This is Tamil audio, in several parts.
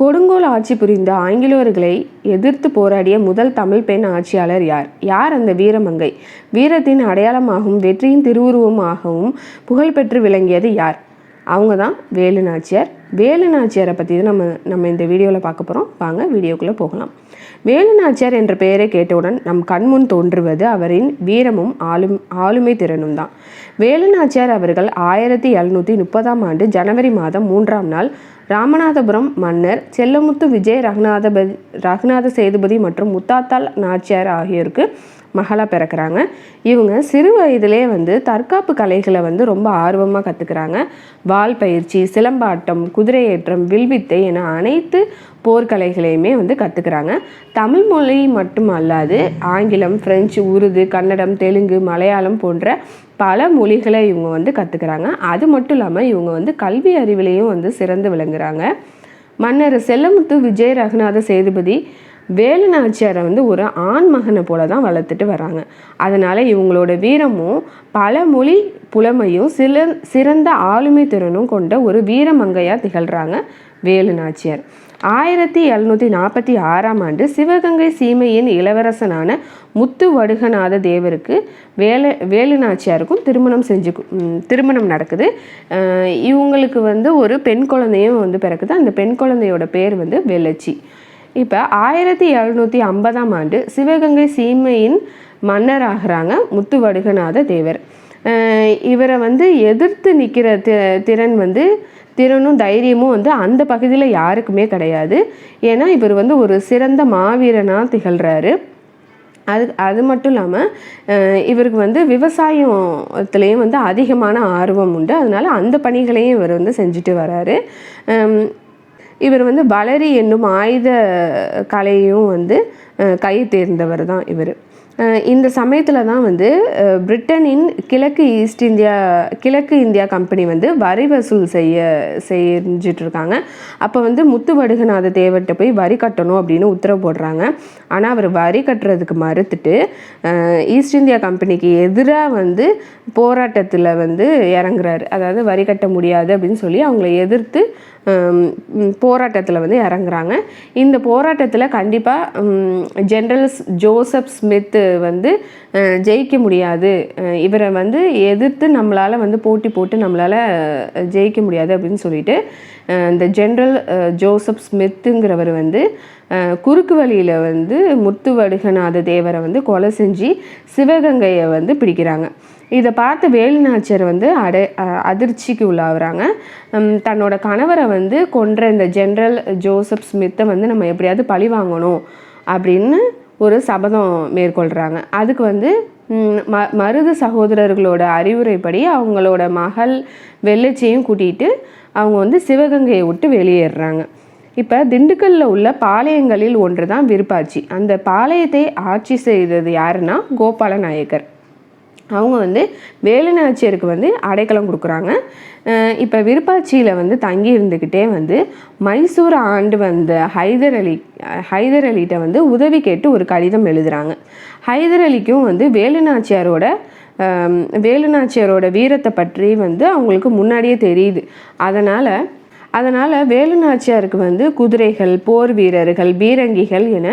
கொடுங்கோல் ஆட்சி புரிந்த ஆங்கிலேயர்களை எதிர்த்து போராடிய முதல் தமிழ் பெண் ஆட்சியாளர் யார்? யார் அந்த வீரமங்கை? வீரத்தின் அடையாளமாகவும் வெற்றியின் திருவுருவமாகவும் புகழ்பெற்று விளங்கியது யார்? அவங்க தான் வேலு நாச்சியார். வேலு நாச்சியாரை பற்றி தான் நம்ம இந்த வீடியோவில் பார்க்க போகிறோம். வாங்க வீடியோக்குள்ளே போகலாம். வேலு நாச்சியார் என்ற பெயரை கேட்டவுடன் நம் கண்முன் தோன்றுவது அவரின் வீரமும் ஆளுமை திறனும் தான். வேலு நாச்சியார் அவர்கள் 1730ஆம் ஆண்டு ஜனவரி மாதம் 3ஆம் நாள் ராமநாதபுரம் மன்னர் செல்லமுத்து விஜய ரகுநாத சேதுபதி மற்றும் முத்தாத்தாள் நாச்சியார் ஆகியோருக்கு மகளா பிறக்கிறாங்க. இவங்க சிறு வயதிலே தற்காப்பு கலைகளை ரொம்ப ஆர்வமாக கற்றுக்கிறாங்க. வாள் பயிற்சி, சிலம்பாட்டம், குதிரையேற்றம், வில்வித்தை என அனைத்து போர்க்கலைகளையுமே கற்றுக்கிறாங்க. தமிழ் மொழி மட்டும் அல்லாது ஆங்கிலம், பிரெஞ்சு, உருது, கன்னடம், தெலுங்கு, மலையாளம் போன்ற பல மொழிகளை இவங்க கற்றுக்கிறாங்க. அது மட்டும் இல்லாமல் இவங்க கல்வி அறிவிலையும் சிறந்து விளங்குறாங்க. மன்னர் செல்லமுத்து விஜய ரகுநாத சேதுபதி வேலு நாச்சியாரை ஒரு ஆண் மகனை போல தான் வளர்த்துட்டு வராங்க. அதனால் இவங்களோட வீரமும் பல மொழி புலமையும் சிறந்த ஆளுமை திறனும் கொண்ட ஒரு வீரமங்கையாக திகழ்கிறாங்க வேலு நாச்சியார். 1746ஆம் ஆண்டு சிவகங்கை சீமையின் இளவரசனான முத்து வடுகநாத தேவருக்கு வேலு நாச்சியாருக்கும் திருமணம் நடக்குது. இவங்களுக்கு ஒரு பெண் குழந்தையும் பிறக்குது. அந்த பெண் குழந்தையோட பேர் வெள்ளச்சி. இப்போ 1750ஆம் ஆண்டு சிவகங்கை சீமையின் மன்னர் ஆகிறாங்க முத்து வடுகநாத தேவர். இவரை எதிர்த்து நிற்கிற திறனும் தைரியமும் அந்த பகுதியில் யாருக்குமே கிடையாது. ஏன்னா இவர் ஒரு சிறந்த மாவீரனாக திகழ்கிறாரு. அது மட்டும் இல்லாமல் இவருக்கு விவசாயத்துலேயும் அதிகமான ஆர்வம் உண்டு. அதனால் அந்த பணிகளையும் இவர் செஞ்சுட்டு வராரு. இவர் வளரி என்னும் ஆயுத கலையும் கை தேர்ந்தவர் தான் இவர். இந்த சமயத்தில் தான் பிரிட்டனின் கிழக்கு இந்தியா கம்பெனி வரி வசூல் செஞ்சிட்ருக்காங்க. அப்போ முத்து வடுகநாத தேவர்கிட்ட போய் வரி கட்டணும் அப்படின்னு உத்தரவு போடுறாங்க. ஆனால் அவர் வரி கட்டுறதுக்கு மறுத்துட்டு ஈஸ்ட் இந்தியா கம்பெனிக்கு எதிராக போராட்டத்தில் இறங்குறாரு. அதாவது வரி கட்ட முடியாது அப்படின்னு சொல்லி அவங்கள எதிர்த்து போராட்டத்தில் இறங்குறாங்க. இந்த போராட்டத்தில் கண்டிப்பாக ஜெனரல் ஜோசப் ஸ்மித் ஜெயிக்க முடியாது, இவரை எதிர்த்து நம்மளால் போட்டி போட்டு நம்மளால் ஜெயிக்க முடியாது அப்படின்னு சொல்லிட்டு இந்த ஜெனரல் ஜோசப் ஸ்மித்துங்கிறவர் குறுக்கு வழியில் முத்து வடுகநாத தேவரை கொலை செஞ்சு சிவகங்கையை பிடிக்கிறாங்க. இதை பார்த்து வேலு நாச்சியார் அதிர்ச்சிக்கு உள்ளாகிறாங்க. தன்னோட கணவரை கொன்ற இந்த ஜெனரல் ஜோசப் ஸ்மித்தை நம்ம எப்படியாவது பழி வாங்கணும் அப்படின்னு ஒரு சபதம் மேற்கொள்கிறாங்க. அதுக்கு மருது சகோதரர்களோட அறிவுரைப்படி அவங்களோட மகள் வெள்ளச்சியையும் கூட்டிகிட்டு அவங்க சிவகங்கையை விட்டு வெளியேறுறாங்க. இப்போ திண்டுக்கல்லில் உள்ள பாளையங்களில் ஒன்று தான் விருப்பாட்சி. அந்த பாளையத்தை ஆட்சி செய்தது யாருன்னா கோபால நாயக்கர். அவங்க வேலு நாச்சியாருக்கு அடைக்கலம் கொடுக்குறாங்க. இப்போ விருப்பாட்சியில் தங்கி இருந்துக்கிட்டே மைசூர் ஆண்டு வந்த ஹைதர் அலிகிட்ட உதவி கேட்டு ஒரு கடிதம் எழுதுகிறாங்க. ஹைதர் அலிக்கும் வேலு நாச்சியாரோட வீரத்தை பற்றி அவங்களுக்கு முன்னாடியே தெரியுது. அதனால் வேலு நாச்சியாருக்கு குதிரைகள், போர் வீரர்கள், பீரங்கிகள் என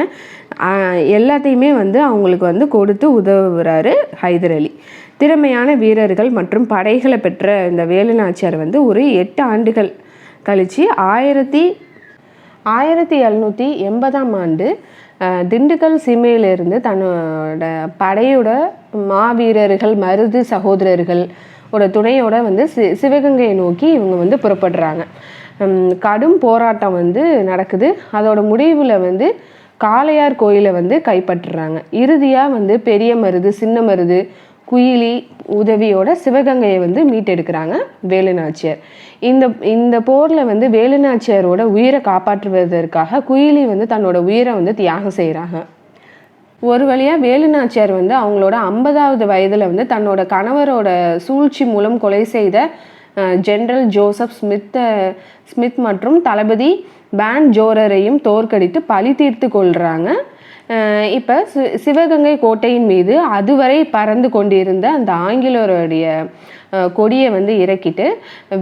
எல்லாத்தையுமே அவங்களுக்கு கொடுத்து உதவுறாரு ஹைதர் அலி. திறமையான வீரர்கள் மற்றும் படைகளை பெற்ற இந்த வேலு நாச்சியார் ஒரு 8 ஆண்டுகள் கழித்து 1780ஆம் ஆண்டு திண்டுக்கல் சீமையிலிருந்து தன்னோட படையோட மாவீரர்கள் மருது சகோதரர்கள் துணையோட சிவகங்கையை நோக்கி இவங்க புறப்படுறாங்க. கடும் போராட்டம் நடக்குது. அதோட முடிவில் காளையார் கோயிலை கைப்பற்றுறாங்க. இறுதியாக பெரிய மருது, சின்ன மருது, குயிலி உதவியோட சிவகங்கையை மீட்டெடுக்கிறாங்க வேலு நாச்சியார். இந்த போரில் வேலு நாச்சியாரோட உயிரை காப்பாற்றுவதற்காக குயிலி தன்னோட உயிரை தியாகம் செய்கிறாங்க. ஒரு வழியாக வேலு நாச்சியார் அவங்களோட 50வது வயதில் தன்னோட கணவரோட சூழ்ச்சி மூலம் கொலை செய்த ஜெனரல் ஜோசப் ஸ்மித் மற்றும் தளபதி பேன் ஜோரரையும் தோற்கடித்து பழி தீர்த்து கொள்கிறாங்க. இப்போ சிவகங்கை கோட்டையின் மீது அதுவரை பறந்து கொண்டிருந்த அந்த ஆங்கிலேயருடைய கொடியை வந்து இறக்கிட்டு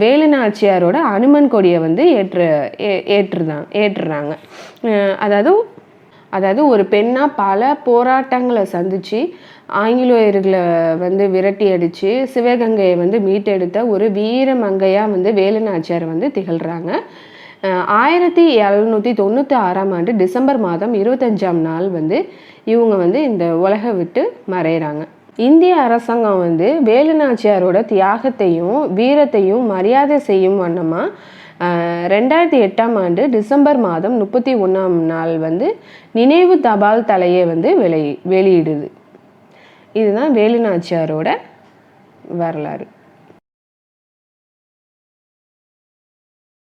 வேலு நாச்சியாரோட அனுமன் கொடியை வந்து ஏற்றுறாங்க. அதாவது ஒரு பெண்ணாக பல போராட்டங்களை சந்தித்து ஆங்கிலேயர்களை வந்து விரட்டி அடித்து சிவகங்கையை வந்து மீட்டெடுத்த ஒரு வீர மங்கையாக வந்து வேலு நாச்சியார் வந்து திகழ்கிறாங்க. 1796 டிசம்பர் மாதம் 25ஆம் நாள் வந்து இவங்க வந்து இந்த உலகை விட்டு மறைகிறாங்க. இந்திய அரசாங்கம் வந்து வேலு நாச்சியாரோட தியாகத்தையும் வீரத்தையும் மரியாதை செய்யும் வண்ணமாக 2008ஆம் ஆண்டு டிசம்பர் மாதம் 31ஆம் நாள் வந்து நினைவு தபால் தலையை வந்து வெளியிடுது. இதுதான் வேலு நாச்சியாரோட வரலாறு.